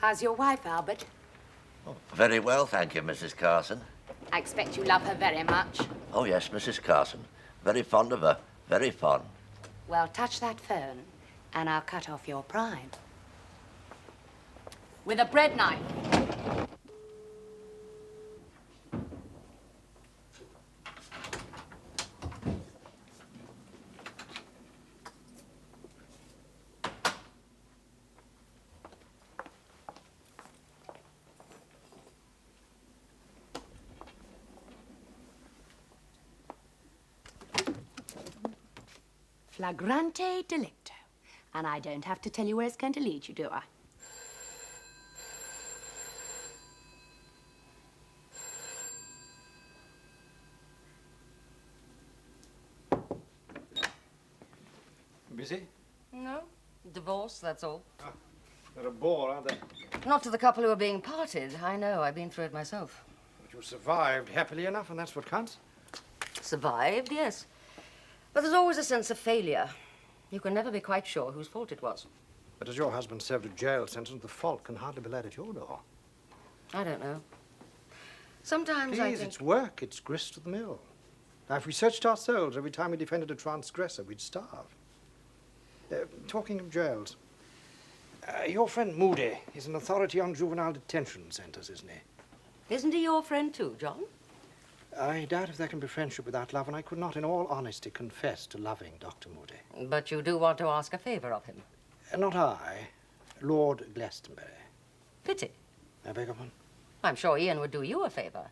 How's your wife, Albert? Oh, very well, thank you, Mrs. Carson. I expect you love her very much. Oh, yes, Mrs. Carson. Very fond of her. Very fond. Well, touch that phone, and I'll cut off your prime. With a bread knife. Flagrante delicto. And I don't have to tell you where it's going to lead you, do I? Busy? No. Divorce, that's all. Ah, they're a bore, aren't they? Not to the couple who are being parted. I know. I've been through it myself. But you survived happily enough, and that's what counts. Survived, yes. But there's always a sense of failure. You can never be quite sure whose fault it was. But as your husband served a jail sentence, the fault can hardly be laid at your door. I don't know. Sometimes I Please, think... it's work. It's grist to the mill. Now, if we searched our souls every time we defended a transgressor, we'd starve. Talking of jails, your friend Moody is an authority on juvenile detention centres, isn't he? Isn't he your friend too, John? I doubt if there can be friendship without love, and I could not, in all honesty, confess to loving Dr. Moody. But you do want to ask a favour of him. Not I. Lord Glastonbury. Pity. I beg your pardon? I'm sure Ian would do you a favour.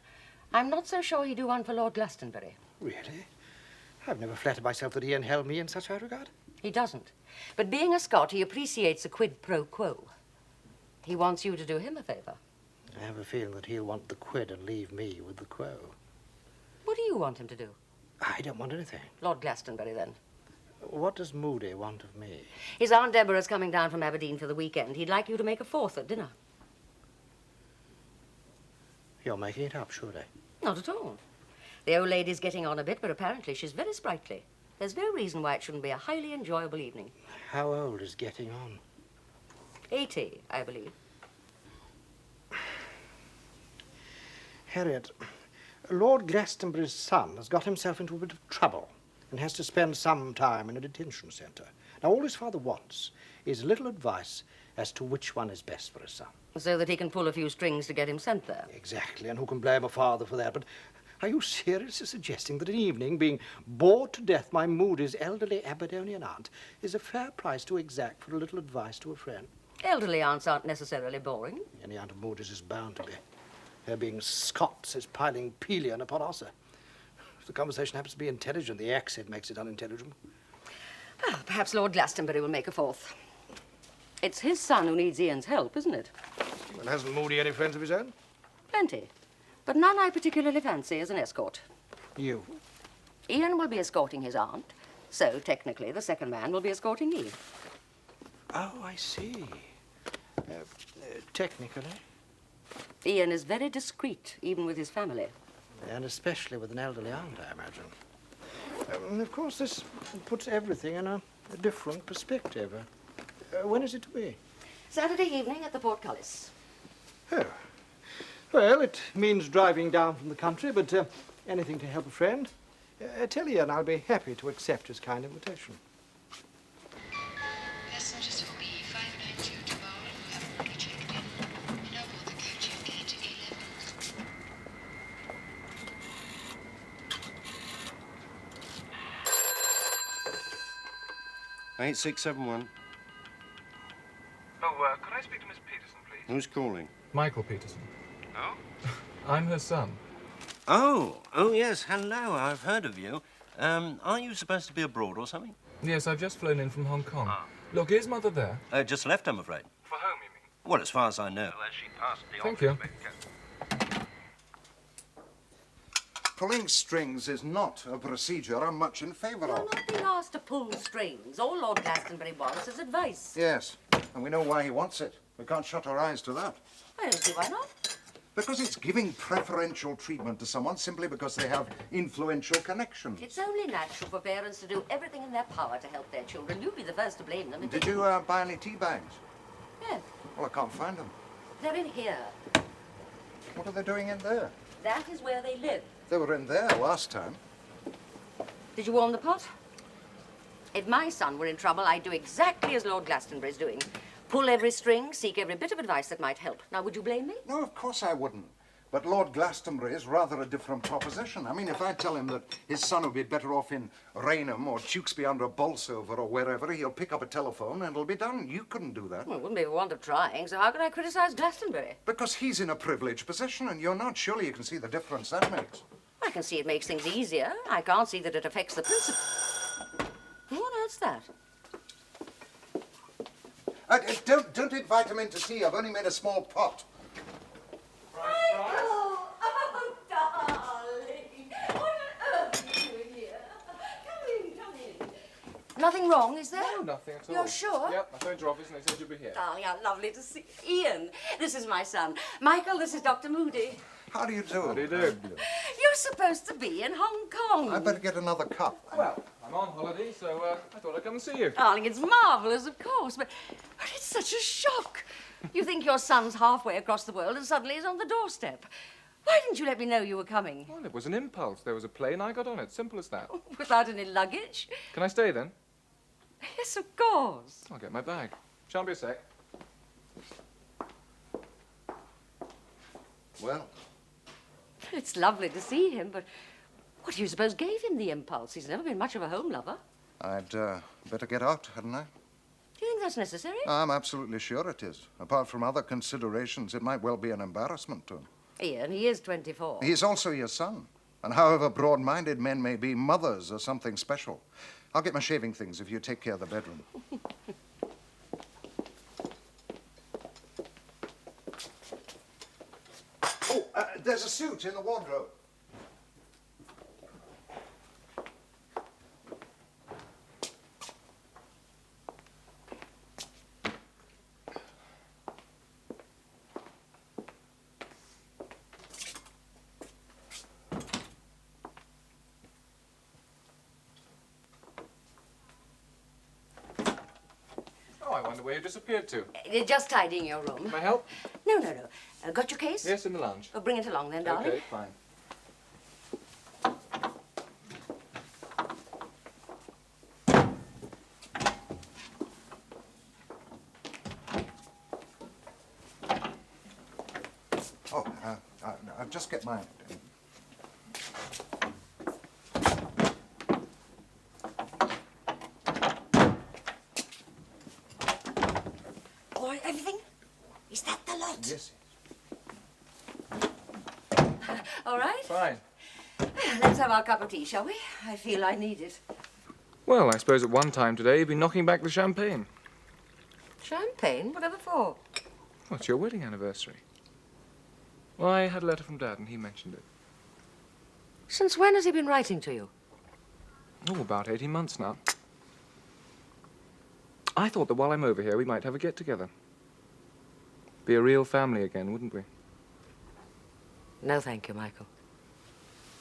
I'm not so sure he'd do one for Lord Glastonbury. Really? I've never flattered myself that Ian held me in such high regard. He doesn't. But being a Scot, he appreciates a quid pro quo. He wants you to do him a favour. I have a feeling that he'll want the quid and leave me with the quo. What do you want him to do? I don't want anything. Lord Glastonbury, then. What does Moody want of me? His Aunt Deborah's coming down from Aberdeen for the weekend. He'd like you to make a fourth at dinner. You're making it up, surely. Not at all. The old lady's getting on a bit, but apparently she's very sprightly. There's no reason why it shouldn't be a highly enjoyable evening. How old is getting on? 80, I believe. Harriet, Lord Glastonbury's son has got himself into a bit of trouble and has to spend some time in a detention centre. Now, all his father wants is a little advice as to which one is best for his son. So that he can pull a few strings to get him sent there. Exactly, and who can blame a father for that? But are you seriously suggesting that an evening being bored to death by Moody's elderly Aberdonian aunt is a fair price to exact for a little advice to a friend? Elderly aunts aren't necessarily boring. Any aunt of Moody's is bound to be. Her being Scots is piling Pelion upon Ossa. If the conversation happens to be intelligent, the accent makes it unintelligible. Well, perhaps Lord Glastonbury will make a fourth. It's his son who needs Ian's help, isn't it? Well, hasn't Moody any friends of his own? Plenty. But none I particularly fancy as an escort. You? Ian will be escorting his aunt, so technically the second man will be escorting me. Oh, I see. Technically. Ian is very discreet, even with his family. And especially with an elderly aunt, I imagine. And of course, this puts everything in a different perspective. When is it to be? Saturday evening at the Portcullis. Oh. Well, it means driving down from the country, but anything to help a friend. Tell Ian I'll be happy to accept his kind invitation. Passengers will be 592 tomorrow who have already checked in. No more the coach at gate 11. 8671. Oh, could I speak to Miss Peterson, please? Who's calling? Michael Peterson. Oh? I'm her son. Oh, yes, hello, I've heard of you. Aren't you supposed to be abroad or something? Yes, I've just flown in from Hong Kong. Look, is Mother there? Just left, I'm afraid. For home, you mean? Well, as far as I know. Well, as she passed the Thank you. Pulling strings is not a procedure I'm much in favour You're of. not being asked to pull strings. All Lord Glastonbury wants is advice. Yes, and we know why he wants it. We can't shut our eyes to that. I don't see why not. Because it's giving preferential treatment to someone simply because they have influential connections. It's only natural for parents to do everything in their power to help their children. You'd be the first to blame them. Did you buy any tea bags? Yes. Well, I can't find them. They're in here. What are they doing in there? That is where they live. They were in there last time. Did you warm the pot? If my son were in trouble, I'd do exactly as Lord Glastonbury's doing. Pull every string, seek every bit of advice that might help. Now, would you blame me? No, of course I wouldn't. But Lord Glastonbury is rather a different proposition. I mean, if I tell him that his son would be better off in Raynham or Tewkesbury under Bolsover or wherever, he'll pick up a telephone and it'll be done. You couldn't do that. Well, it wouldn't be for want of trying, so how could I criticize Glastonbury? Because he's in a privileged position and you're not. Surely you can see the difference that makes. I can see it makes things easier. I can't see that it affects the principle. What on earth's that? Don't invite him in to tea. I've only made a small pot. Oh, darling. What on earth are you doing here? Come in. Nothing wrong, is there? No, nothing at all. You're sure? Yep, I phoned your office and they said you'd be here. Darling, how lovely to see Ian. This is my son. Michael, this is Dr. Moody. How do you do? How do you do? You're supposed to be in Hong Kong. I better get another cup. Well, I'm on holiday, so I thought I'd come and see you. Darling, it's marvellous, of course, but it's such a shock. You think your son's halfway across the world and suddenly he's on the doorstep. Why didn't you let me know you were coming? Well, it was an impulse. There was a plane, I got on it. Simple as that. Without any luggage? Can I stay then? Yes, of course. I'll get my bag. Shan't be a sec. Well, It's lovely to see him, but what do you suppose gave him the impulse? He's never been much of a home lover. I'd better get out, hadn't I? Do you think that's necessary? I'm absolutely sure it is. Apart from other considerations, it might well be an embarrassment to him. Ian, he is 24. He's also your son. And however broad-minded men may be, mothers are something special. I'll get my shaving things if you take care of the bedroom. Oh, there's a suit in the wardrobe. Oh, I wonder where you disappeared to. Just tidying your room. Can I help? No. Got your case? Yes, in the lounge. Oh, bring it along then, darling. Okay, fine. Oh, I'll just get mine. All right, everything? Is that the lot? Yes. All right. Fine. Let's have our cup of tea, shall we? I feel I need it. Well, I suppose at one time today you'd be knocking back the champagne. Champagne? Whatever for? Well, it's your wedding anniversary. Well, I had a letter from Dad and he mentioned it. Since when has he been writing to you? Oh, about 18 months now. I thought that while I'm over here, we might have a get-together. Be a real family again, wouldn't we? No, thank you, Michael.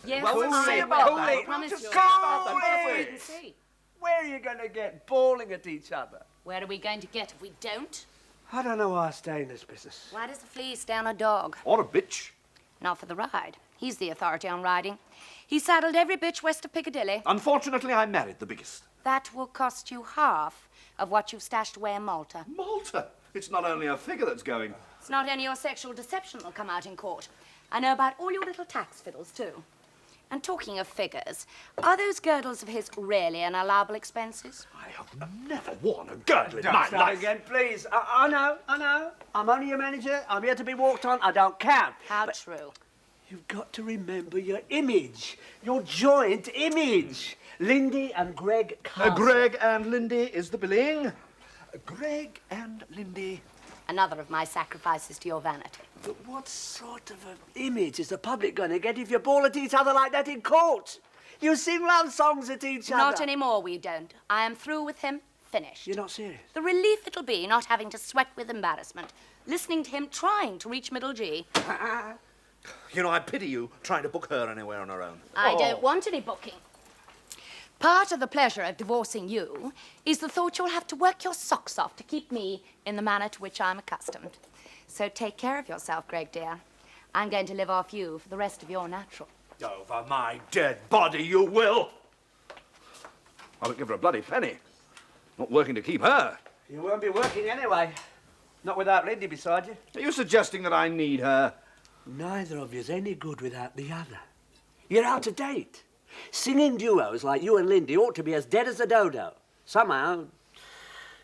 Yes, Well, we'll I see will. about I that. promise Just you. go I'll away. wait and see. Where are you going to get bawling at each other? Where are we going to get if we don't? I don't know why I stay in this business. Why does the flea stay on a dog? Or a bitch. Not for the ride. He's the authority on riding. He saddled every bitch west of Piccadilly. Unfortunately, I married the biggest. That will cost you half of what you've stashed away in Malta. Malta. It's not only a figure that's going. It's not only your sexual deception that'll come out in court. I know about all your little tax fiddles, too. And talking of figures, are those girdles of his really an allowable expenses? I have never worn a girdle in my life. Again, please. I know. I'm only your manager. I'm here to be walked on. I don't count. How true. You've got to remember your image, your joint image. Lindy and Greg Carson. Greg and Lindy is the billing. Greg and Lindy. Another of my sacrifices to your vanity. But what sort of an image is the public going to get if you bawl at each other like that in court? You sing love songs at each other. Not anymore, we don't. I am through with him, finished. You're not serious? The relief it'll be not having to sweat with embarrassment, listening to him trying to reach middle G. You know, I pity you trying to book her anywhere on her own. I don't want any booking. Part of the pleasure of divorcing you is the thought you'll have to work your socks off to keep me in the manner to which I'm accustomed. So take care of yourself, Greg, dear. I'm going to live off you for the rest of your natural. Over my dead body, you will. I won't give her a bloody penny. Not working to keep her. You won't be working anyway. Not without Lindy beside you. Are you suggesting that I need her? Neither of you's any good without the other. You're out of date. Singing duos like you and Lindy ought to be as dead as a dodo. Somehow,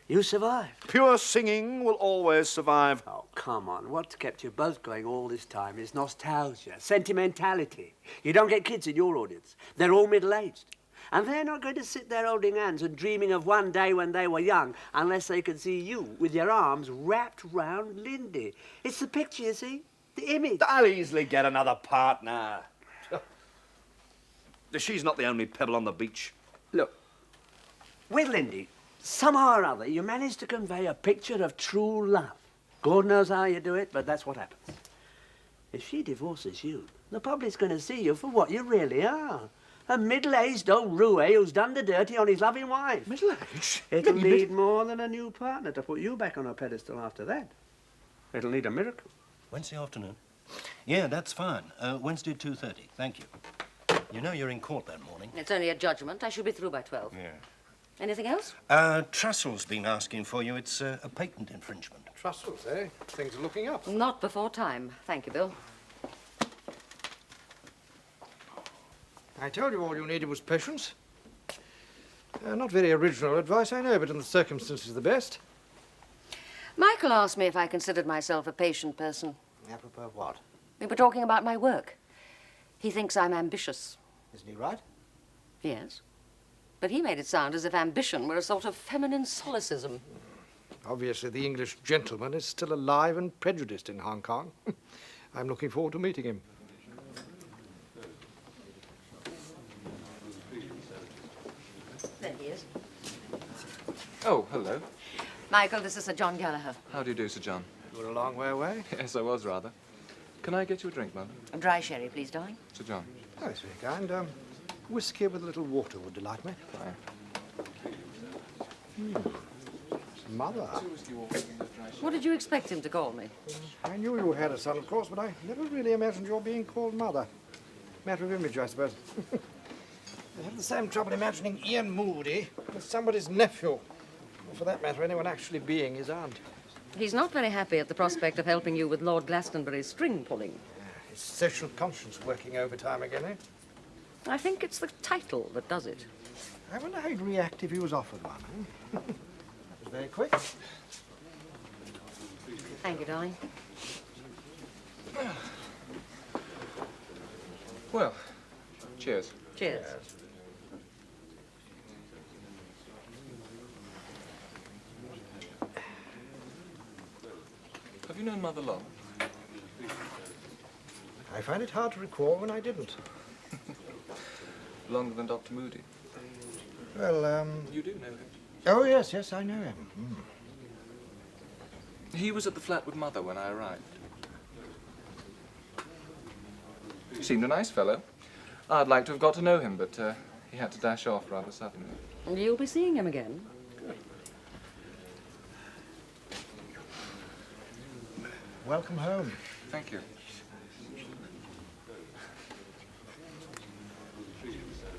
you survive. Pure singing will always survive. Oh, come on. What's kept you both going all this time is nostalgia, sentimentality. You don't get kids in your audience. They're all middle-aged. And they're not going to sit there holding hands and dreaming of one day when they were young unless they can see you with your arms wrapped round Lindy. It's the picture, you see? The image. I'll easily get another partner. She's not the only pebble on the beach. Look, with Lindy, somehow or other, you manage to convey a picture of true love. God knows how you do it, but that's what happens. If she divorces you, the public's going to see you for what you really are. A middle-aged old roue who's done the dirty on his loving wife. Middle-aged? It'll need more than a new partner to put you back on a pedestal after that. It'll need a miracle. Wednesday afternoon? Yeah, that's fine. Wednesday at 2:30. Thank you. You know you're in court that morning. It's only a judgment. I should be through by 12. Yeah. Anything else? Trussell's been asking for you. It's a patent infringement. Trussell's, eh? Things are looking up. Not before time. Thank you, Bill. I told you all you needed was patience. Not very original advice, I know, but in the circumstances the best. Michael asked me if I considered myself a patient person. Apropos of what? We were talking about my work. He thinks I'm ambitious. Isn't he right? Yes. But he made it sound as if ambition were a sort of feminine solecism. Obviously, the English gentleman is still alive and prejudiced in Hong Kong. I'm looking forward to meeting him. There he is. Oh, hello. Michael, this is Sir John Gallagher. How do you do, Sir John? You're a long way away. Yes, I was rather. Can I get you a drink, Mother? A dry sherry, please, darling. Sir John. Oh, that's very kind. Whiskey with a little water would delight me. Mother. What did you expect him to call me? I knew you had a son, of course, but I never really imagined your being called Mother. Matter of image, I suppose. I have the same trouble imagining Ian Moody as somebody's nephew, or for that matter, anyone actually being his aunt. He's not very happy at the prospect of helping you with Lord Glastonbury's string pulling. His social conscience working overtime again, eh? I think it's the title that does it. I wonder how he'd react if he was offered one, eh? That was very quick. Thank you, darling. Well, cheers. Cheers. Have you known Mother long? I find it hard to recall when I didn't. Longer than Dr. Moody? Well, You do know him? Oh, yes, I know him. He was at the flat with Mother when I arrived. He seemed a nice fellow. I'd like to have got to know him, but he had to dash off rather suddenly. And you'll be seeing him again. Welcome home. Thank you.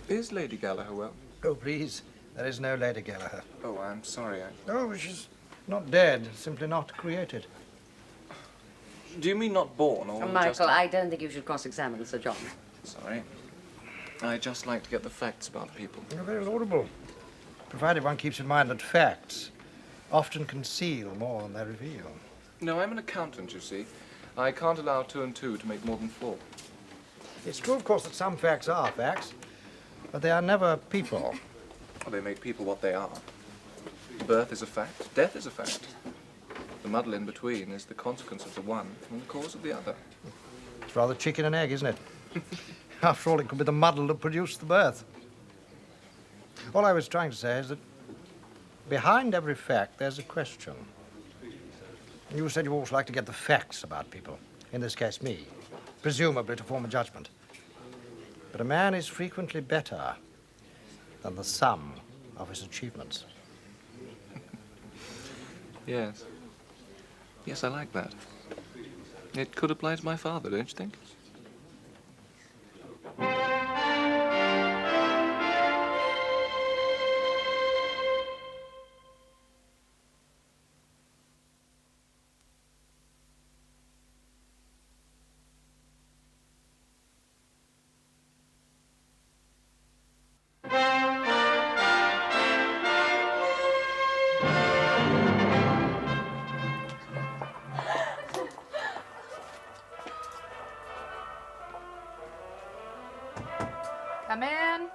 Is Lady Gallagher well? Oh, please. There is no Lady Gallagher. Oh, I'm sorry. Oh, she's not dead, simply not created. Do you mean not born, or Michael, just... I don't think you should cross-examine Sir John. Sorry. I just like to get the facts about people. You're very laudable, provided one keeps in mind that facts often conceal more than they reveal. No, I'm an accountant, you see. I can't allow 2 and 2 to make more than 4. It's true, of course, that some facts are facts, but they are never people. Well, they make people what they are. Birth is a fact. Death is a fact. The muddle in between is the consequence of the one and the cause of the other. It's rather chicken and egg, isn't it? After all, it could be the muddle that produced the birth. All I was trying to say is that behind every fact, there's a question. You said you always like to get the facts about people, in this case me, presumably to form a judgment. But a man is frequently better than the sum of his achievements. Yes. Yes, I like that. It could apply to my father, don't you think? Come in.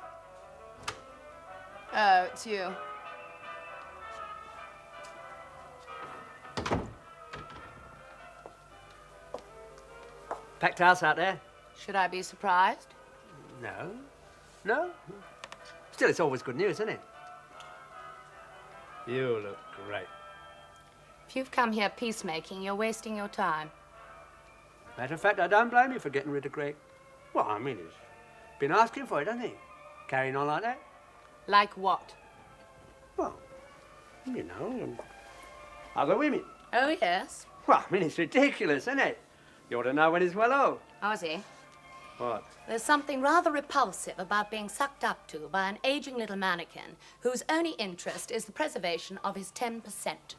Oh, it's you. Packed house out there? Should I be surprised? No. No? Still, it's always good news, isn't it? You look great. If you've come here peacemaking, you're wasting your time. Matter of fact, I don't blame you for getting rid of Greg. Well, I mean, he's been asking for it, hasn't he? Carrying on like that? Like what? Well, you know, other women. Oh, yes. Well, I mean, it's ridiculous, isn't it? You ought to know when he's well off. Ozzy, What? there's something rather repulsive about being sucked up to by an aging little mannequin whose only interest is the preservation of his 10%.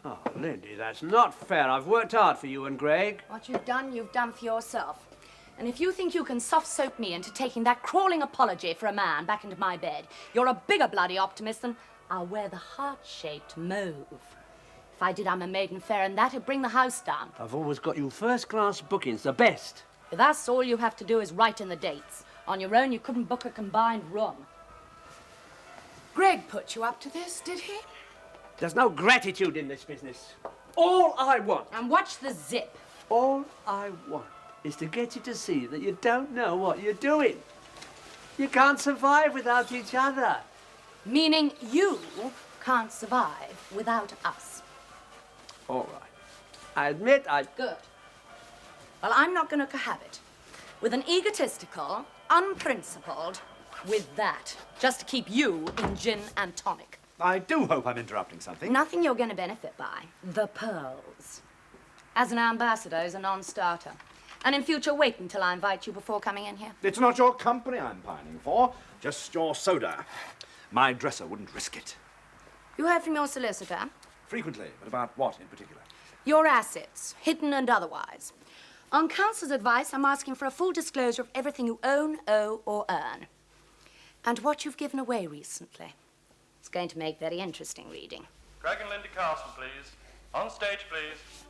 Oh, Lindy, that's not fair. I've worked hard for you and Greg. What you've done for yourself. And if you think you can soft-soap me into taking that crawling apology for a man back into my bed, you're a bigger bloody optimist than I'll wear the heart-shaped mauve. If I did, I'm a maiden fair, and that'd bring the house down. I've always got you first-class bookings, the best. With us, all you have to do is write in the dates. On your own, you couldn't book a combined room. Greg put you up to this, did he? There's no gratitude in this business. All I want. And watch the zip. All I want is to get you to see that you don't know what you're doing. You can't survive without each other. Meaning you can't survive without us. All right. I admit I... Good. Well, I'm not going to cohabit with an egotistical, unprincipled, with that, just to keep you in gin and tonic. I do hope I'm interrupting something. Nothing you're going to benefit by. The pearls. As an ambassador is a non-starter. And in future, wait until I invite you before coming in here. It's not your company I'm pining for, just your soda. My dresser wouldn't risk it. You heard from your solicitor? Frequently, but about what in particular? Your assets, hidden and otherwise. On counsel's advice, I'm asking for a full disclosure of everything you own, owe, or earn. And what you've given away recently. It's going to make very interesting reading. Greg and Lindy Carson, please. On stage, please.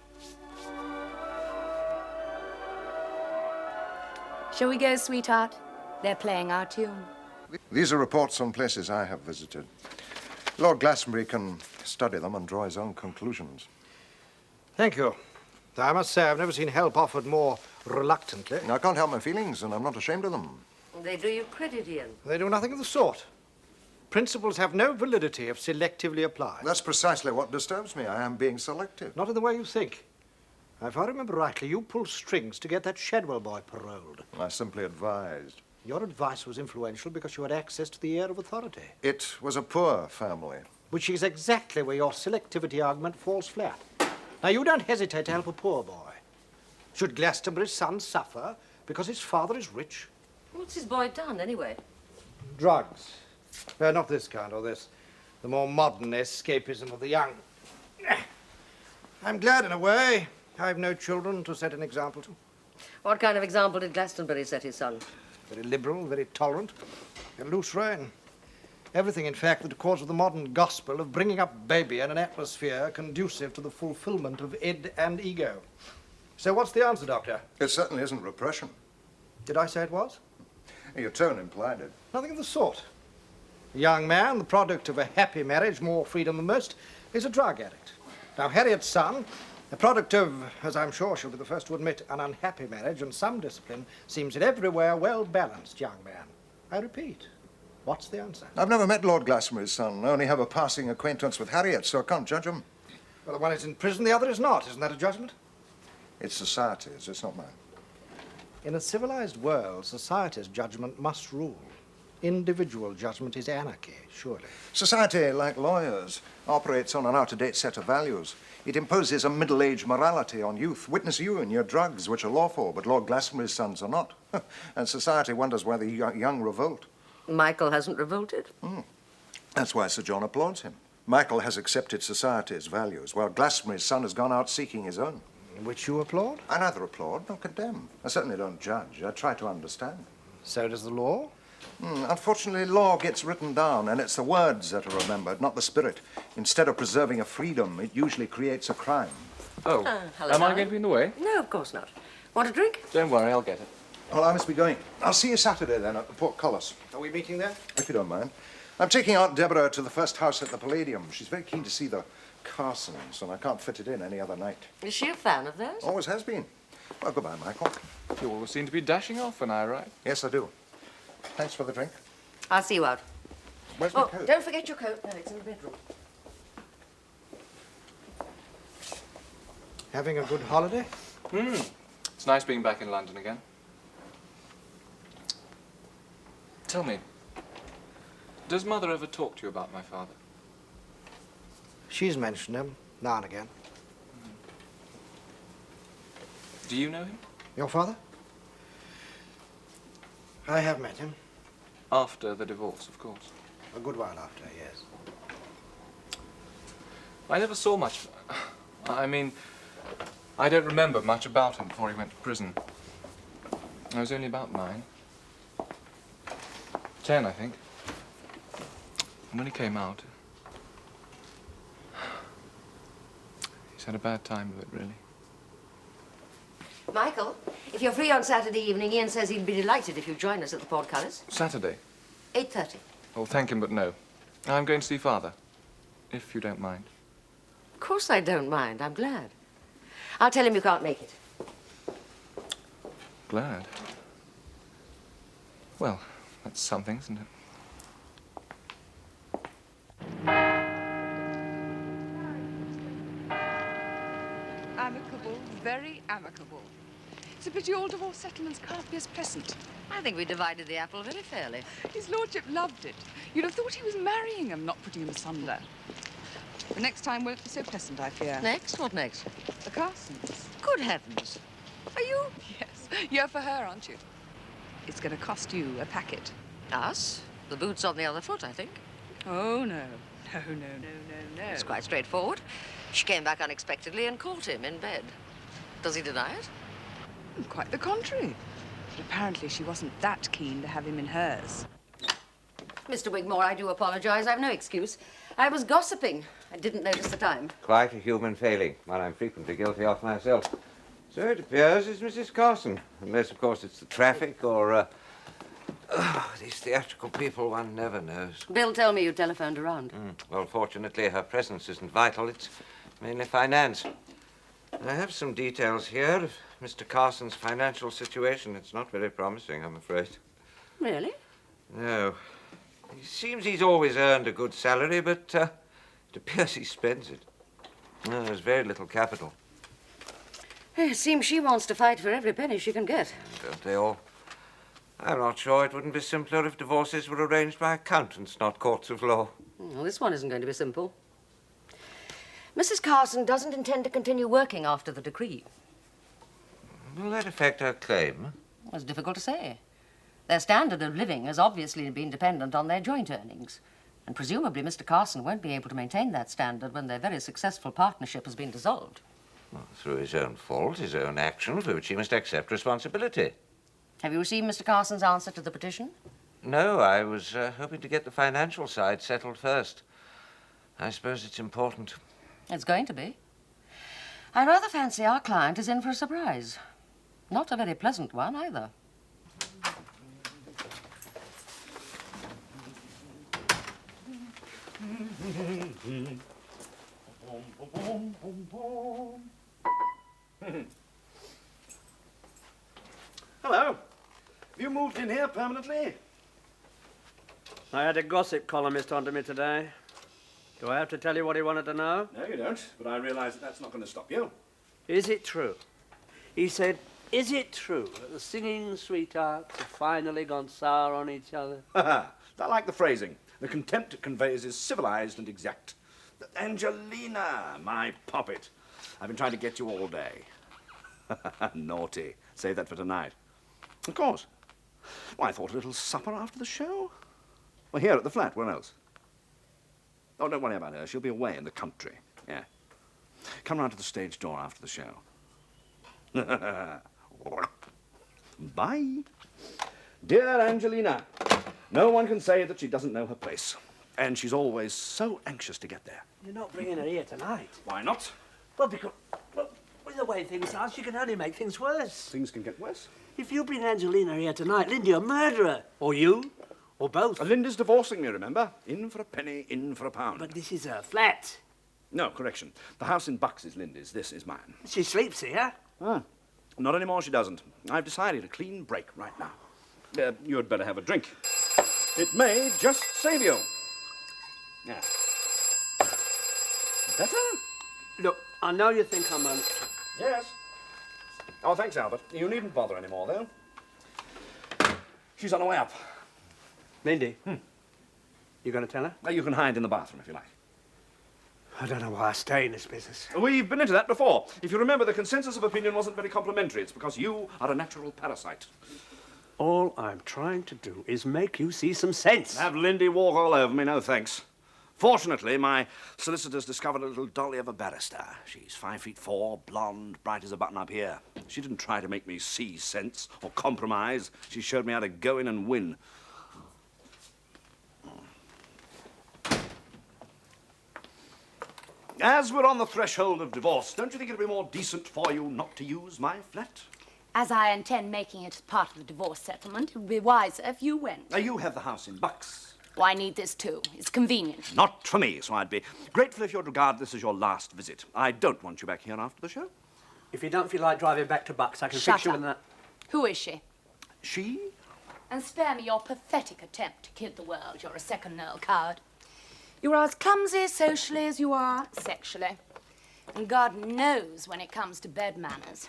Shall we go, sweetheart? They're playing our tune. These are reports on places I have visited. Lord Glastonbury can study them and draw his own conclusions. Thank you. Though I must say I've never seen help offered more reluctantly. I can't help my feelings, and I'm not ashamed of them. They do you credit, Ian. They do nothing of the sort. Principles have no validity if selectively applied. That's precisely what disturbs me. I am being selective. Not in the way you think. If I remember rightly, you pulled strings to get that Shadwell boy paroled. I simply advised. Your advice was influential because you had access to the air of authority. It was a poor family. Which is exactly where your selectivity argument falls flat. Now, you don't hesitate to help a poor boy. Should Glastonbury's son suffer because his father is rich? What's his boy done, anyway? Drugs. Not this kind, or this. The more modern escapism of the young. I'm glad, in a way, I've no children to set an example to. What kind of example did Glastonbury set his son? Very liberal, very tolerant, a loose rein. Everything, in fact, that accords with the modern gospel of bringing up baby in an atmosphere conducive to the fulfillment of id and ego. So what's the answer, Doctor? It certainly isn't repression. Did I say it was? Your tone implied it. Nothing of the sort. A young man, the product of a happy marriage, more freedom than most, is a drug addict. Now, Harriet's son, the product of, as I'm sure she'll be the first to admit, an unhappy marriage and some discipline, seems in everywhere well-balanced young man. I repeat, what's the answer? I've never met Lord Glastonbury's son. I only have a passing acquaintance with Harriet, so I can't judge him. Well, the one is in prison, the other is not. Isn't that a judgment? It's society's, it's not mine. In a civilized world, society's judgment must rule. Individual judgment is anarchy, surely. Society, like lawyers, operates on an out-of-date set of values. It imposes a middle-age morality on youth. Witness you and your drugs, which are lawful, but Lord Glastonbury's sons are not. And society wonders why the young revolt. Michael hasn't revolted. That's why Sir John applauds him. Michael has accepted society's values, while Glastonbury's son has gone out seeking his own. Which you applaud? I neither applaud nor condemn. I certainly don't judge. I try to understand. So does the law? Unfortunately, law gets written down, and it's the words that are remembered, not the spirit. Instead of preserving a freedom, it usually creates a crime. Oh, hello, am I darling. going to be in the way? No, of course not. Want a drink? Don't worry, I'll get it. Well, I must be going. I'll see you Saturday, then, at the portcullis. Are we meeting there? If you don't mind. I'm taking Aunt Deborah to the first house at the Palladium. She's very keen to see the Carsons, and I can't fit it in any other night. Is she a fan of theirs? Always has been. Well, goodbye, Michael. You always seem to be dashing off when I arrive. Yes, I do. Thanks for the drink. I'll see you out. Where's my Oh, coat? don't forget your coat. No, it's in the bedroom. Having a good holiday? It's nice being back in London again. Tell me, does Mother ever talk to you about my father? She's mentioned him now and again. Do you know him? Your father? I have met him. After the divorce, of course. A good while after, yes. I never saw much. I mean, I don't remember much about him before he went to prison. I was only about 9. 10, I think. And when he came out, he's had a bad time of it, really. Michael, if you're free on Saturday evening, Ian says he'd be delighted if you join us at the portcullis. Saturday? 8:30. Well, thank him, but no. I'm going to see Father, if you don't mind. Of course I don't mind. I'm glad. I'll tell him you can't make it. Glad? Well, that's something, isn't it? Amicable, very amicable. It's a pity all divorce settlements can't be as pleasant. I think we divided the apple very fairly. His lordship loved it. You'd have thought he was marrying him, not putting him asunder. The next time won't be so pleasant, I fear. Next? What next? The Carsons. Good heavens. Are you? Yes. You're for her, aren't you? It's going to cost you a packet. Us? The boot's on the other foot, I think. Oh, no. No. It's quite straightforward. She came back unexpectedly and caught him in bed. Does he deny it? Quite the contrary. But apparently she wasn't that keen to have him in hers. Mr. Wigmore, I do apologize. I've no excuse. I was gossiping. I didn't notice the time. Quite a human failing, one I'm frequently guilty of myself. So it appears it's Mrs. Carson, unless, of course, it's the traffic or, these theatrical people, one never knows. Bill told me you telephoned around. Well, fortunately, her presence isn't vital. It's mainly finance. I have some details here of Mr. Carson's financial situation. It's not very promising, I'm afraid. Really? No. It seems he's always earned a good salary, but it appears he spends it. No, there's very little capital. It seems she wants to fight for every penny she can get. Don't they all? I'm not sure it wouldn't be simpler if divorces were arranged by accountants, not courts of law. Well, this one isn't going to be simple. Mrs. Carson doesn't intend to continue working after the decree. Will that affect her claim? It's difficult to say. Their standard of living has obviously been dependent on their joint earnings. And presumably Mr. Carson won't be able to maintain that standard when their very successful partnership has been dissolved. Well, through his own fault, his own action, for which he must accept responsibility. Have you received Mr. Carson's answer to the petition? No, I was hoping to get the financial side settled first. I suppose it's important. It's going to be. I rather fancy our client is in for a surprise. Not a very pleasant one, either. Hello. Have you moved in here permanently? I had a gossip columnist onto me today. Do I have to tell you what he wanted to know? No, you don't, but I realise that that's not going to stop you. Is it true? He said, is it true that the singing sweethearts have finally gone sour on each other? I like the phrasing. The contempt it conveys is civilised and exact. Angelina, my puppet. I've been trying to get you all day. Naughty. Save that for tonight. Of course. Well, I thought a little supper after the show. Well, here at the flat. Where else? Oh, don't worry about her. She'll be away in the country. Yeah. Come round to the stage door after the show. Bye. Dear Angelina, no one can say that she doesn't know her place. And she's always so anxious to get there. You're not bringing her here tonight. Why not? Well, because with the way things are, she can only make things worse. Things can get worse. If you bring Angelina here tonight, Lindy will murder her. Or you. Or both. Linda's divorcing me, remember? In for a penny, in for a pound. But this is her flat. No, correction. The house in Bucks is Linda's. This is mine. She sleeps here. Ah, not anymore, she doesn't. I've decided a clean break right now. You'd better have a drink. It may just save you. Yeah. Better? Look, I know you think I'm Yes. Oh, thanks, Albert. You needn't bother anymore, though. She's on her way up. Lindy, you going to tell her? You can hide in the bathroom if you like. I don't know why I stay in this business. We've been into that before. If you remember, the consensus of opinion wasn't very complimentary. It's because you are a natural parasite. All I'm trying to do is make you see some sense. Have Lindy walk all over me, no thanks. Fortunately, my solicitors discovered a little dolly of a barrister. She's 5'4", blonde, bright as a button up here. She didn't try to make me see sense or compromise. She showed me how to go in and win. As we're on the threshold of divorce, don't you think it'd be more decent for you not to use my flat? As I intend making it as part of the divorce settlement, it would be wiser if you went. Now, you have the house in Bucks. Well, I need this too. It's convenient. Not for me, so I'd be grateful if you'd regard this as your last visit. I don't want you back here after the show. If you don't feel like driving back to Bucks, I can Shut fix you up. in that. Who is she? She? And spare me your pathetic attempt to kid the world. You're a second-Earl coward. You are as clumsy socially as you are sexually. And God knows when it comes to bed manners.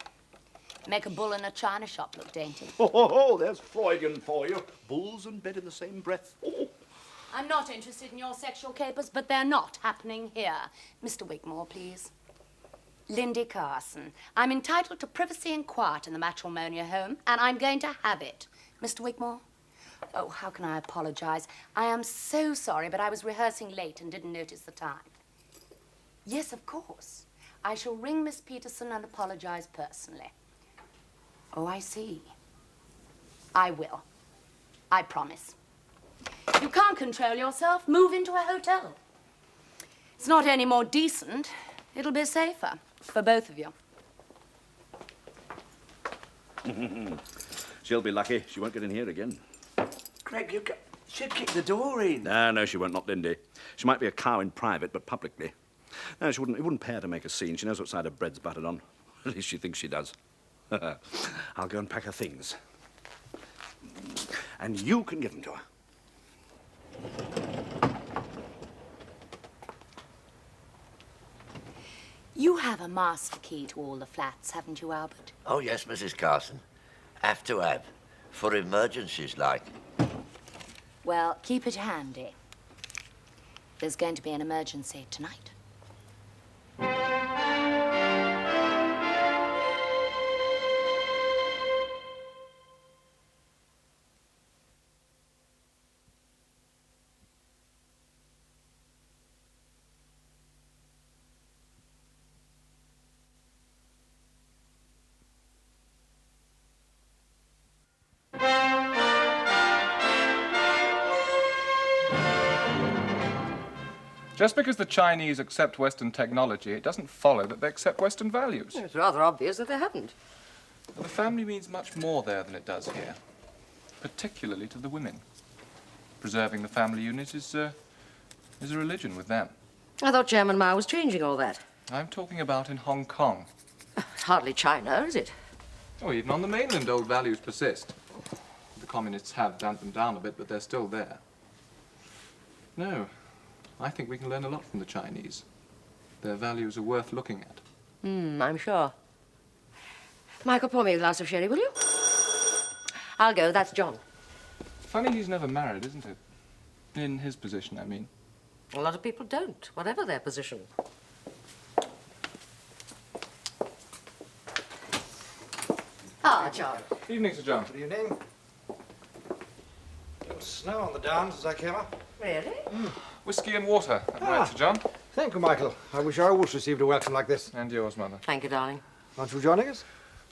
Make a bull in a china shop look dainty. Oh, there's Freudian for you. Bulls and bed in the same breath. Oh. I'm not interested in your sexual capers, but they're not happening here. Mr. Wigmore, please. Lindy Carson. I'm entitled to privacy and quiet in the matrimonial home, and I'm going to have it. Mr. Wigmore? Oh, how can I apologize? I am so sorry, but I was rehearsing late and didn't notice the time. Yes, of course. I shall ring Miss Peterson and apologize personally. Oh, I see. I will. I promise. You can't control yourself. Move into a hotel. It's not any more decent. It'll be safer for both of you. She'll be lucky. She won't get in here again. Greg, she'd kick the door in. No, she won't, not Lindy. She might be a cow in private, but publicly. No, it wouldn't pay her to make a scene. She knows what side her bread's buttered on. At least she thinks she does. I'll go and pack her things. And you can give them to her. You have a master key to all the flats, haven't you, Albert? Oh, yes, Mrs. Carson. Have to have. For emergencies, like. Well, keep it handy. There's going to be an emergency tonight. Just because the Chinese accept Western technology, it doesn't follow that they accept Western values. It's rather obvious that they haven't. The family means much more there than it does here, particularly to the women. Preserving the family unit is a religion with them. I thought Chairman Mao was changing all that. I'm talking about in Hong Kong. It's hardly China, is it? Oh, even on the mainland, old values persist. The communists have damped them down a bit, but they're still there. No, I think we can learn a lot from the Chinese. Their values are worth looking at. I'm sure. Michael, pour me a glass of sherry, will you? I'll go. That's John. Funny he's never married, isn't it? In his position, I mean. A lot of people don't, whatever their position. Ah, John. Evening, Sir John. Good evening. Little snow on the downs as I came up. Really? Whiskey and water. Right, Sir John. Thank you, Michael. I wish I always received a welcome like this. And yours, Mother. Thank you, darling. Aren't you joining us?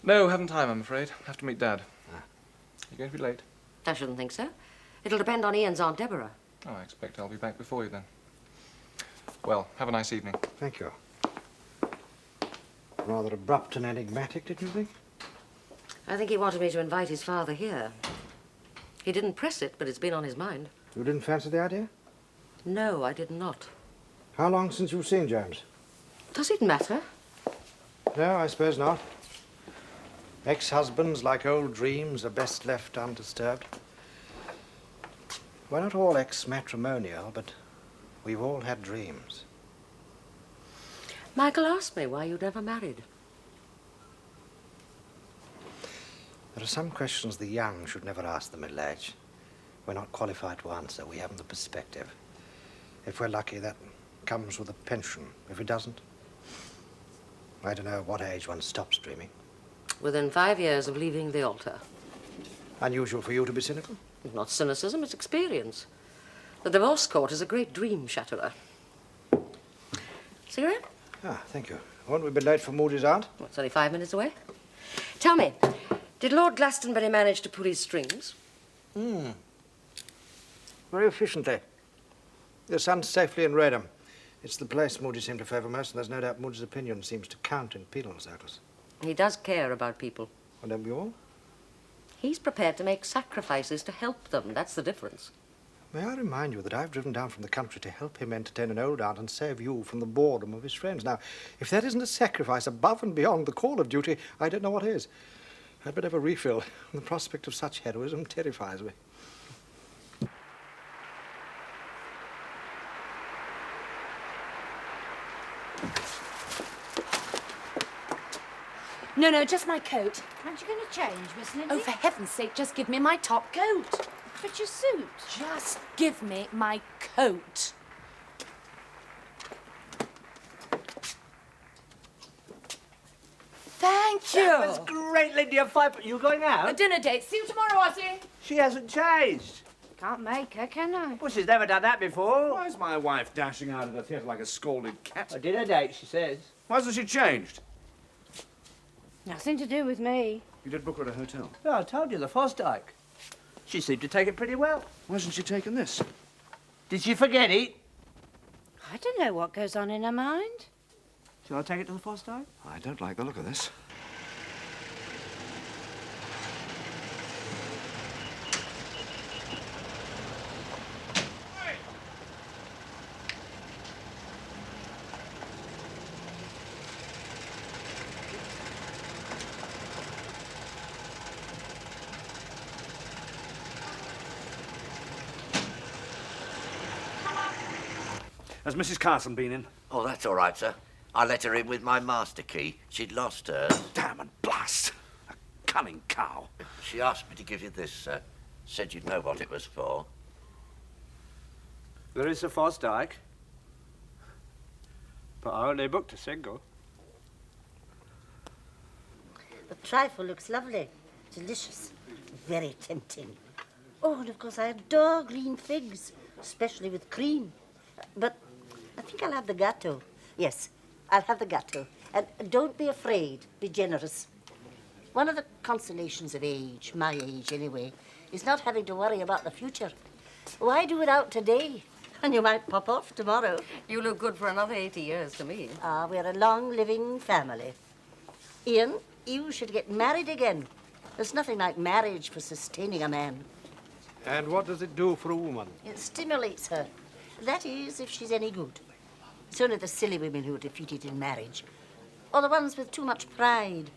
No, haven't time, I'm afraid. Have to meet Dad. You're going to be late? I shouldn't think so. It'll depend on Ian's Aunt Deborah. Oh, I expect I'll be back before you then. Well, have a nice evening. Thank you. Rather abrupt and enigmatic, didn't you think? I think he wanted me to invite his father here. He didn't press it, but it's been on his mind. You didn't fancy the idea? No, I did not. How long since you've seen James? Does it matter? No, I suppose not. Ex-husbands, like old dreams, are best left undisturbed. We're not all ex-matrimonial, but we've all had dreams. Michael asked me why you'd never married. There are some questions the young should never ask the middle-aged. We're not qualified to answer. We haven't the perspective. If we're lucky, that comes with a pension. If it doesn't, I don't know at what age one stops dreaming. Within 5 years of leaving the altar. Unusual for you to be cynical? It's not cynicism, it's experience. The divorce court is a great dream shatterer. Cigarette? Ah, thank you. Won't we be late for Moody's aunt? Well, it's only 5 minutes away. Tell me, did Lord Glastonbury manage to pull his strings? Very efficiently. The son's safely in Raynham. It's the place Moody seemed to favour most, and there's no doubt Moody's opinion seems to count in penal circles. He does care about people. And don't we all? He's prepared to make sacrifices to help them. That's the difference. May I remind you that I've driven down from the country to help him entertain an old aunt and save you from the boredom of his friends. Now, if that isn't a sacrifice above and beyond the call of duty, I don't know what is. I'd better have a refill. The prospect of such heroism terrifies me. No, just my coat. Aren't you going to change, Miss Lindsay? Oh, for heaven's sake, just give me my top coat. But your suit. Just give me my coat. Thank you. That was great, Lindy. You going out? A dinner date. See you tomorrow, Ozzy. She hasn't changed. Can't make her, can I? Well, she's never done that before. Why is my wife dashing out of the theatre like a scalded cat? A dinner date, she says. Why hasn't she changed? Nothing to do with me. You did book her at a hotel. Oh, I told you, the Fosdyke. She seemed to take it pretty well. Why hasn't she taken this? Did she forget it? I don't know what goes on in her mind. Shall I take it to the Fosdyke? I don't like the look of this. Has Mrs. Carson been in? Oh, that's all right, sir. I let her in with my master key. She'd lost hers. Damn and blast! A cunning cow. She asked me to give you this, sir. Said you'd know what it was for. There is a Fosdyke. But I only booked a single. The trifle looks lovely. Delicious. Very tempting. Oh, and of course I adore green figs, especially with cream. But I think I'll have the gâteau. Yes, I'll have the gâteau. And don't be afraid. Be generous. One of the consolations of age, my age anyway, is not having to worry about the future. Why do it out today? And you might pop off tomorrow. You look good for another 80 years to me. Ah, we're a long-living family. Ian, you should get married again. There's nothing like marriage for sustaining a man. And what does it do for a woman? It stimulates her. That is, if she's any good. It's only the silly women who are defeated in marriage. Or the ones with too much pride.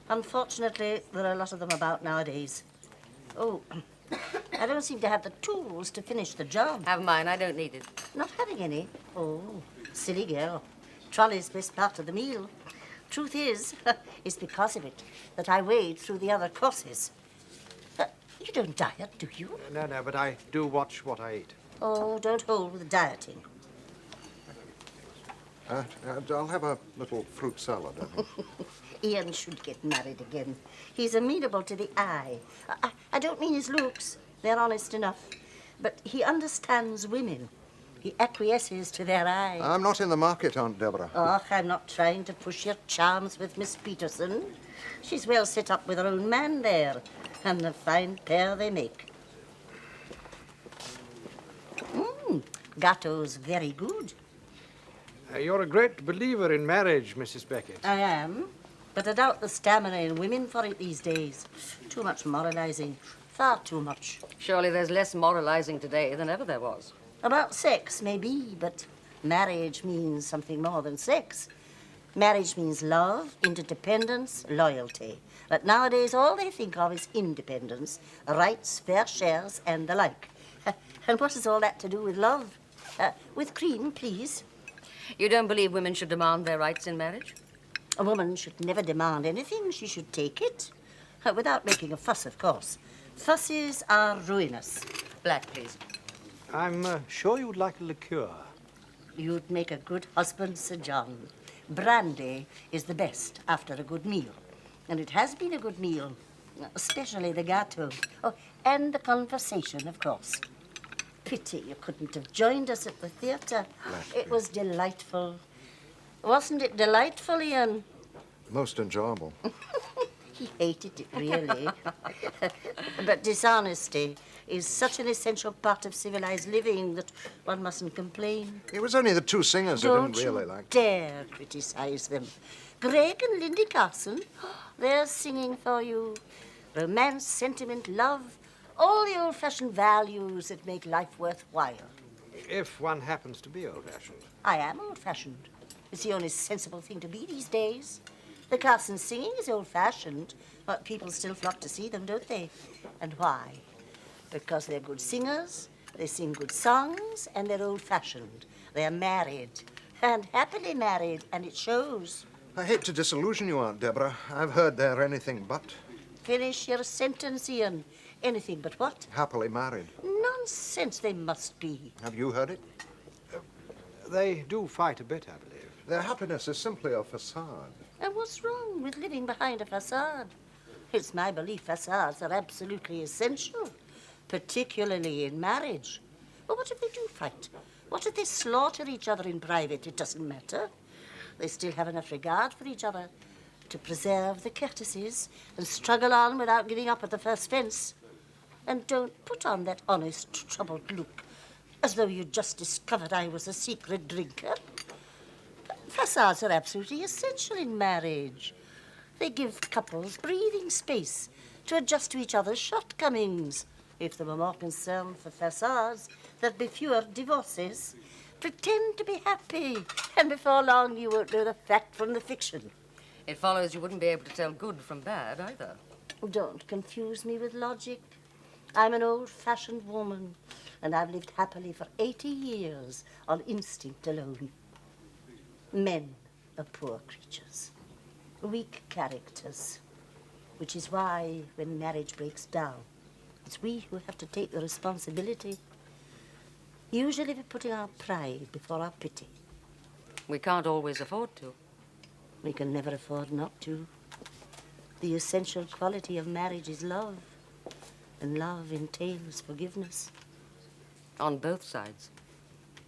Unfortunately, there are a lot of them about nowadays. Oh, I don't seem to have the tools to finish the job. Have mine, I don't need it. Not having any? Oh, silly girl. Trolley's best part of the meal. Truth is, it's because of it that I wade through the other courses. You don't diet, do you? No, but I do watch what I eat. Oh, don't hold with dieting. I'll have a little fruit salad, I think. Ian should get married again. He's amenable to the eye. I don't mean his looks. They're honest enough. But he understands women. He acquiesces to their eye. I'm not in the market, Aunt Deborah. Oh, I'm not trying to push your charms with Miss Peterson. She's well set up with her own man there, and a fine pair they make. Gatto's very good. You're a great believer in marriage, Mrs. Beckett. I am, but I doubt the stamina in women for it these days. Too much moralizing. Far too much. Surely there's less moralizing today than ever there was. About sex, maybe, but marriage means something more than sex. Marriage means love, interdependence, loyalty. But nowadays, all they think of is independence, rights, fair shares, and the like. And what has all that to do with love? With cream, please. You don't believe women should demand their rights in marriage? A woman should never demand anything. She should take it. Without making a fuss, of course. Fusses are ruinous. Black, please. I'm sure you would like a liqueur. You'd make a good husband, Sir John. Brandy is the best after a good meal. And it has been a good meal, especially the gâteau. Oh, and the conversation, of course. Pity you couldn't have joined us at the theatre. It was delightful. Wasn't it delightful, Ian? Most enjoyable. He hated it, really. But dishonesty is such an essential part of civilized living that one mustn't complain. It was only the two singers I didn't really like. Don't you dare criticize them. Greg and Lindy Carson, they're singing for you. Romance, sentiment, love, all the old-fashioned values that make life worthwhile. If one happens to be old-fashioned. I am old-fashioned. It's the only sensible thing to be these days. The Carson singing is old-fashioned, but people still flock to see them, don't they? And why? Because they're good singers, they sing good songs, and they're old-fashioned. They're married, and happily married, and it shows. I hate to disillusion you, Aunt Deborah. I've heard they're anything but. Finish your sentence, Ian. Anything but what? Happily married. Nonsense, they must be. Have you heard it? They do fight a bit, I believe. Their happiness is simply a facade. And what's wrong with living behind a facade? It's my belief facades are absolutely essential, particularly in marriage. But what if they do fight? What if they slaughter each other in private? It doesn't matter. They still have enough regard for each other to preserve the courtesies and struggle on without giving up at the first fence. And don't put on that honest, troubled look, as though you'd just discovered I was a secret drinker. Facades are absolutely essential in marriage. They give couples breathing space to adjust to each other's shortcomings. If they were more concerned for facades, there'd be fewer divorces. Pretend to be happy, and before long you won't know the fact from the fiction. It follows you wouldn't be able to tell good from bad, either. Don't confuse me with logic. I'm an old-fashioned woman, and I've lived happily for 80 years on instinct alone. Men are poor creatures, weak characters, which is why when marriage breaks down, it's we who have to take the responsibility. Usually we're putting our pride before our pity. We can't always afford to. We can never afford not to. The essential quality of marriage is love, and love entails forgiveness. On both sides.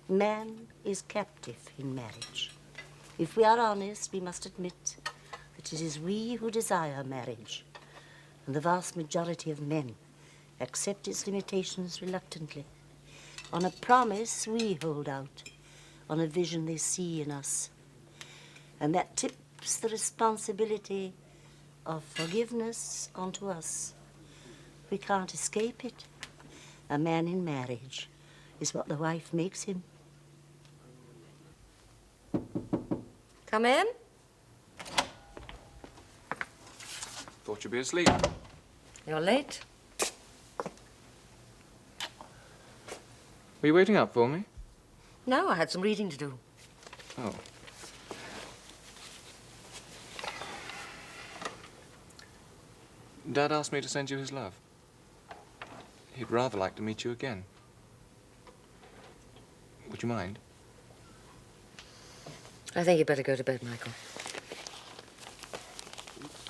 Man is captive in marriage. If we are honest, we must admit that it is we who desire marriage, and the vast majority of men accept its limitations reluctantly. On a promise we hold out, on a vision they see in us. And that tips the responsibility of forgiveness onto us. We can't escape it. A man in marriage is what the wife makes him. Come in. Thought you'd be asleep. You're late. Were you waiting up for me? No, I had some reading to do. Oh. Dad asked me to send you his love. He'd rather like to meet you again. Would you mind? I think you'd better go to bed, Michael.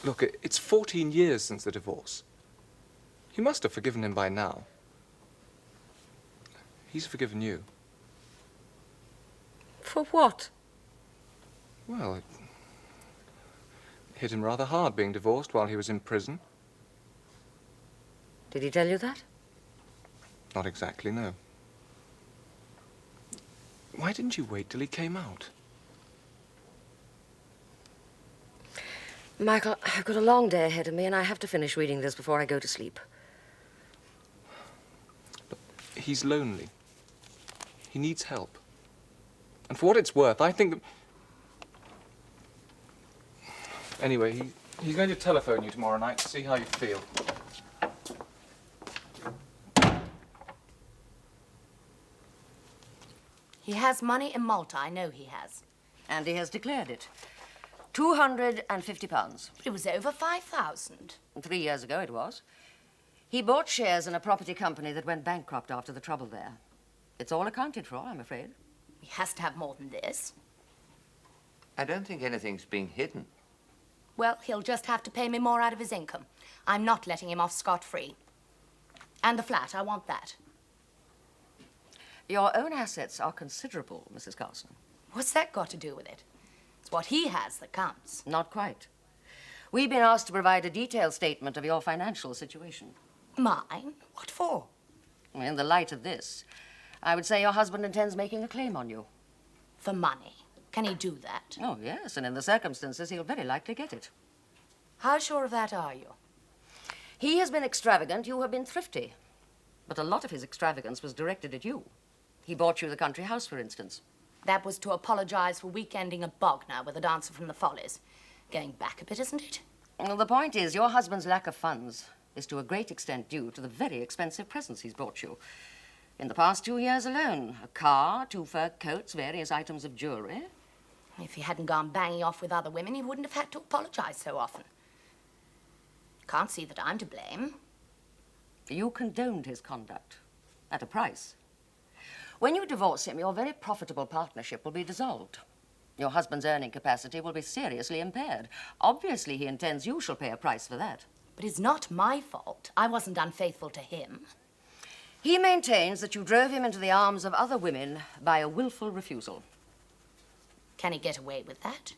Look, it's 14 years since the divorce. You must have forgiven him by now. He's forgiven you. For what? Well, it hit him rather hard being divorced while he was in prison. Did he tell you that? Not exactly, no. Why didn't you wait till he came out? Michael, I've got a long day ahead of me, and I have to finish reading this before I go to sleep. Look, he's lonely. He needs help. And for what it's worth, I think that... Anyway, he's going to telephone you tomorrow night to see how you feel. He has money in Malta, I know he has. And he has declared it. £250. But it was over 5,000. 3 years ago it was. He bought shares in a property company that went bankrupt after the trouble there. It's all accounted for, I'm afraid. He has to have more than this. I don't think anything's being hidden. Well, he'll just have to pay me more out of his income. I'm not letting him off scot-free. And the flat, I want that. Your own assets are considerable, Mrs. Carson. What's that got to do with it? It's what he has that counts. Not quite. We've been asked to provide a detailed statement of your financial situation. Mine? What for? In the light of this, I would say your husband intends making a claim on you. For money? Can he do that? Oh, yes, and in the circumstances, he'll very likely get it. How sure of that are you? He has been extravagant, you have been thrifty. But a lot of his extravagance was directed at you. He bought you the country house, for instance. That was to apologize for weekending a Bognor with a dancer from the Follies. Going back a bit, isn't it? Well, the point is, your husband's lack of funds is to a great extent due to the very expensive presents he's bought you. In the past 2 years alone, a car, 2 fur coats, various items of jewelry. If he hadn't gone banging off with other women, he wouldn't have had to apologize so often. Can't see that I'm to blame. You condoned his conduct at a price. When you divorce him, your very profitable partnership will be dissolved. Your husband's earning capacity will be seriously impaired. Obviously, he intends you shall pay a price for that. But it's not my fault. I wasn't unfaithful to him. He maintains that you drove him into the arms of other women by a willful refusal. Can he get away with that?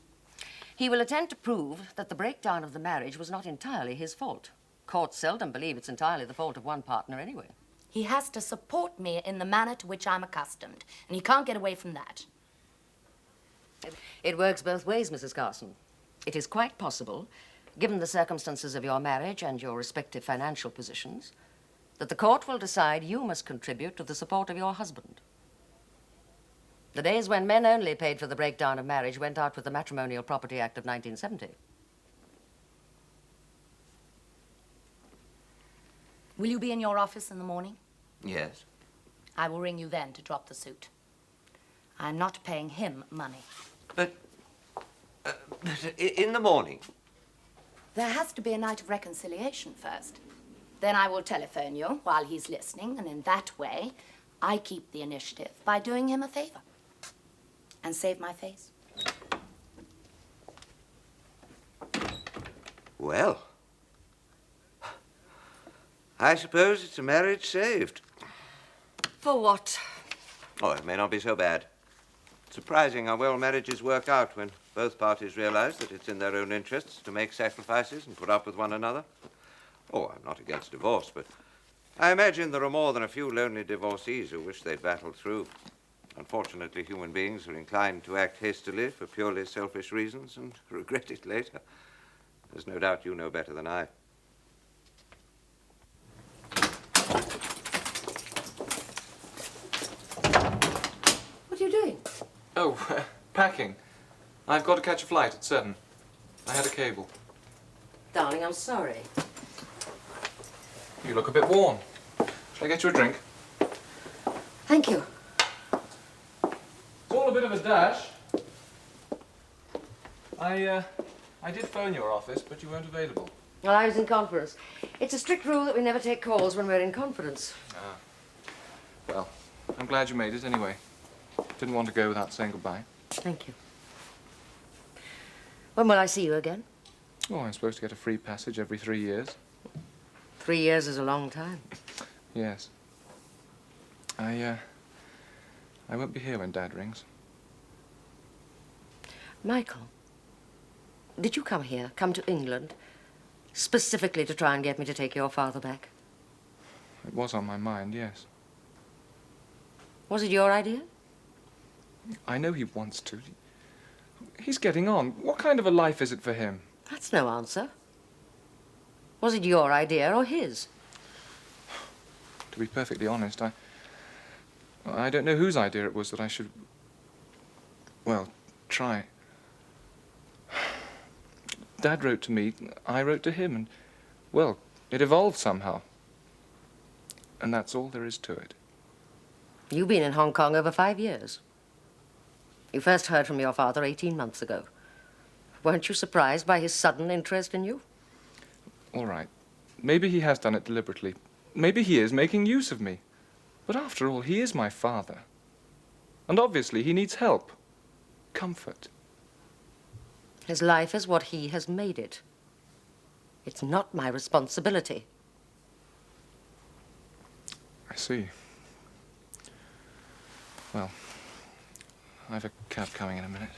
He will attempt to prove that the breakdown of the marriage was not entirely his fault. Courts seldom believe it's entirely the fault of one partner anyway. He has to support me in the manner to which I'm accustomed, and he can't get away from that. It works both ways, Mrs. Carson. It is quite possible, given the circumstances of your marriage and your respective financial positions, that the court will decide you must contribute to the support of your husband. The days when men only paid for the breakdown of marriage went out with the Matrimonial Property Act of 1970. Will you be in your office in the morning? Yes. I will ring you then to drop the suit. I'm not paying him money. But in the morning? There has to be a night of reconciliation first. Then I will telephone you while he's listening, and in that way, I keep the initiative by doing him a favor. And save my face. Well, I suppose it's a marriage saved. For what? Oh, it may not be so bad. Surprising how well marriages work out when both parties realize that it's in their own interests to make sacrifices and put up with one another. Oh, I'm not against divorce, but I imagine there are more than a few lonely divorcees who wish they'd battled through. Unfortunately, human beings are inclined to act hastily for purely selfish reasons and regret it later. There's no doubt you know better than I. What are you doing? Oh, packing. I've got to catch a flight at 7. I had a cable. Darling, I'm sorry. You look a bit worn. Shall I get you a drink? Thank you. It's all a bit of a dash. I did phone your office, but you weren't available. Well, I was in conference. It's a strict rule that we never take calls when we're in conference. Ah. Well, I'm glad you made it anyway. Didn't want to go without saying goodbye. Thank you. When will I see you again? Oh, I'm supposed to get a free passage every 3 years. 3 years is a long time. Yes. I won't be here when Dad rings. Michael, did you come here, come to England, specifically to try and get me to take your father back? It was on my mind, yes. Was it your idea? I know he wants to. He's getting on. What kind of a life is it for him? That's no answer. Was it your idea or his? To be perfectly honest, I don't know whose idea it was that I should, well, try. Dad wrote to me, I wrote to him, and, well, it evolved somehow. And that's all there is to it. You've been in Hong Kong over 5 years. You first heard from your father 18 months ago. Weren't you surprised by his sudden interest in you? All right. Maybe he has done it deliberately. Maybe he is making use of me. But after all, he is my father. And obviously he needs help. Comfort. His life is what he has made it. It's not my responsibility. I see. Well, I have a cab coming in a minute.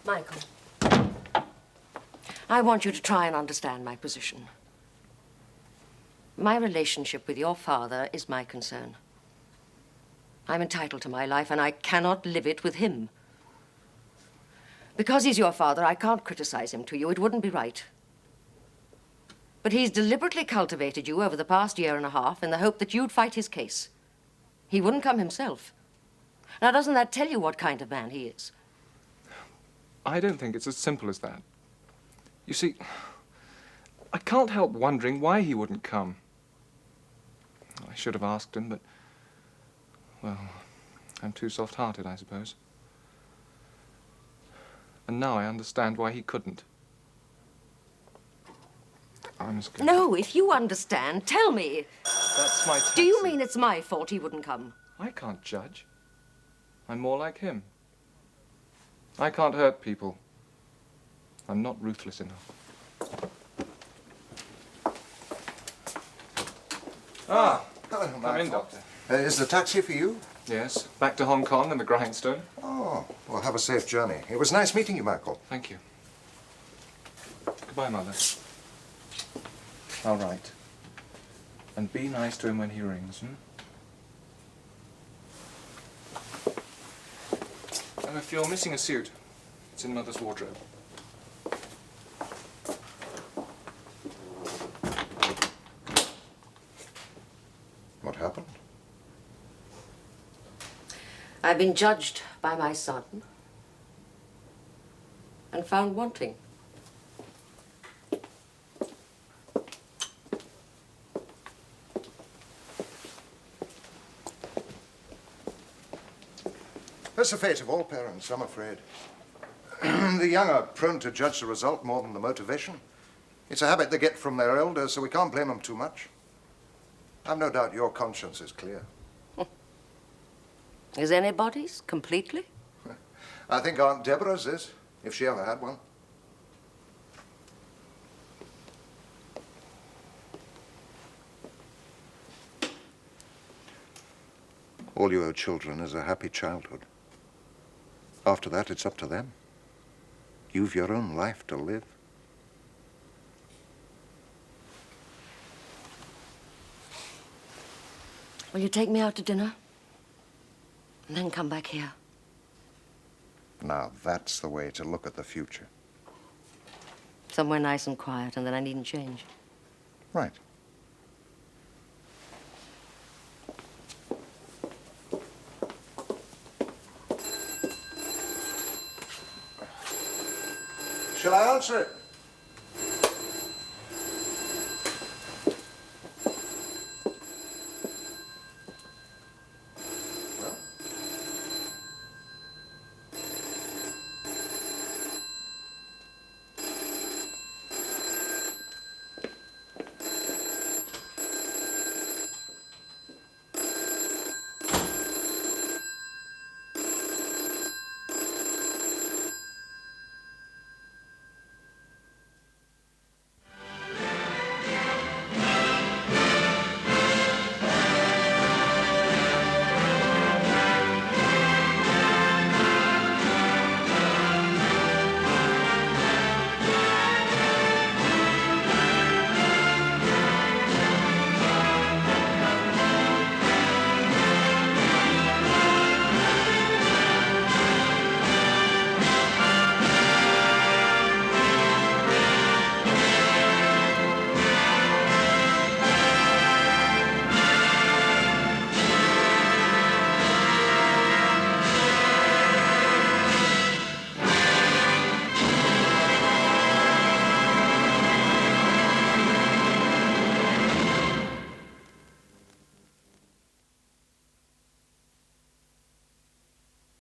Michael, I want you to try and understand my position. My relationship with your father is my concern. I'm entitled to my life, and I cannot live it with him. Because he's your father, I can't criticize him to you. It wouldn't be right. But he's deliberately cultivated you over the past year and a half in the hope that you'd fight his case. He wouldn't come himself. Now, doesn't that tell you what kind of man he is? I don't think it's as simple as that. You see, I can't help wondering why he wouldn't come. I should have asked him, but, well, I'm too soft-hearted, I suppose. And now I understand why he couldn't. I'm as good. No, if you understand, tell me. That's my taxi. Do you mean it's my fault he wouldn't come? I can't judge. I'm more like him. I can't hurt people. I'm not ruthless enough. Ah, hello, Come in, Doctor. Is the taxi for you? Yes, back to Hong Kong and the grindstone. Oh, well, have a safe journey. It was nice meeting you, Michael. Thank you. Goodbye, Mother. All right. And be nice to him when he rings, hmm? And if you're missing a suit, it's in Mother's wardrobe. What happened? I've been judged by my son and found wanting. That's the fate of all parents, I'm afraid. The young are prone to judge the result more than the motivation. It's a habit they get from their elders, so we can't blame them too much. I've no doubt your conscience is clear. Is anybody's completely? I think Aunt Deborah's is, if she ever had one. All you owe children is a happy childhood. After that, it's up to them. You've your own life to live. Will you take me out to dinner? And then come back here? Now, that's the way to look at the future. Somewhere nice and quiet, and then I needn't change. Right. Shall I answer it?